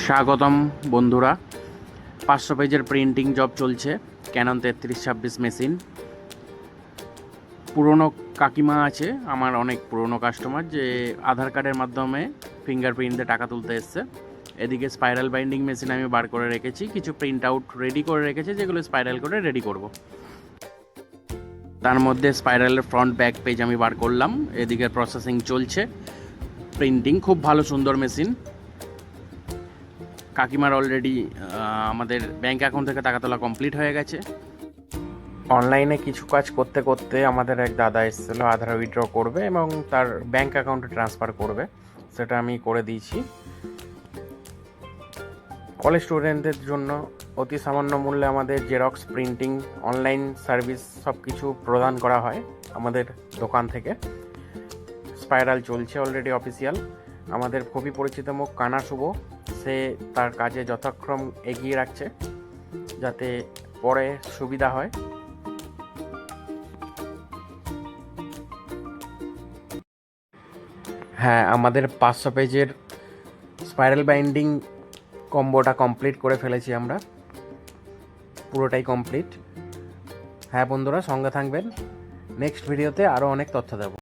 স্বাগতম বন্ধুরা, 500 পেজের প্রিন্টিং জব চলছে। Canon 3326 machine. পুরনো কাকিমা আছে, আমার অনেক পুরনো কাস্টমার, যে আধার কার্ডের মাধ্যমে ফিঙ্গারপ্রিন্ট দিয়ে টাকা তুলতে এসছে। এদিকে স্পাইরাল বাইন্ডিং মেশিন আমি বার করে রেখেছি, কিছু প্রিন্ট আউট রেডি করে রেখেছি, যেগুলো স্পাইরাল করে রেডি করব। তার মধ্যে স্পাইরালের ফ্রন্ট ব্যাক পেজ আমি বার করলাম। এদিকে প্রসেসিং চলছে, প্রিন্টিং খুব ভালো, সুন্দর মেশিন। কাকিমার অলরেডি আমাদের ব্যাঙ্ক অ্যাকাউন্ট থেকে টাকা তোলা কমপ্লিট হয়ে গেছে। অনলাইনে কিছু কাজ করতে করতে আমাদের এক দাদা এসেছিলো, আধার উইথড্র করবে এবং তার ব্যাঙ্ক অ্যাকাউন্টে ট্রান্সফার করবে, সেটা আমি করে দিয়েছি। কলেজ স্টুডেন্টদের জন্য অতি সামান্য মূল্যে আমাদের জেরক্স, প্রিন্টিং, অনলাইন সার্ভিস সব কিছু প্রদান করা হয় আমাদের দোকান থেকে। স্পাইরাল চলছে অলরেডি অফিসিয়াল। আমাদের খুবই পরিচিত মুখ কানা শুভ, সে তার কাজে যথাক্রম এগিয়ে রাখছে যাতে পরে সুবিধা হয়। হ্যাঁ, আমাদের 500 পেজের স্পাইরাল বাইন্ডিং কম্বোটা কমপ্লিট করে ফেলেছি আমরা, পুরোটাই কমপ্লিট। হ্যাঁ বন্ধুরা, সঙ্গে থাকবেন, নেক্সট ভিডিওতে আরও অনেক তথ্য দেব।